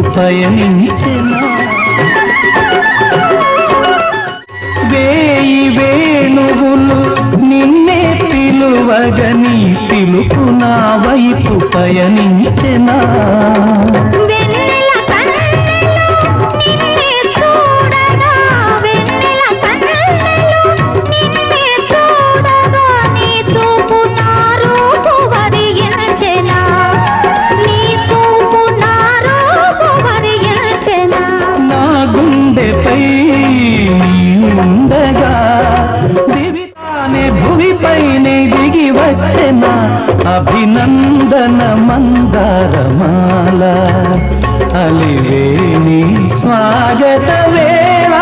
పయనించెనా వేయి వేణువులు నిన్నే పిలువగని పిలుపు నా వైపు పయనించెనా భూమిపైనే దిగి వచ్చిన అభినందన మందారమాల అలివేణి స్వాగత వేళ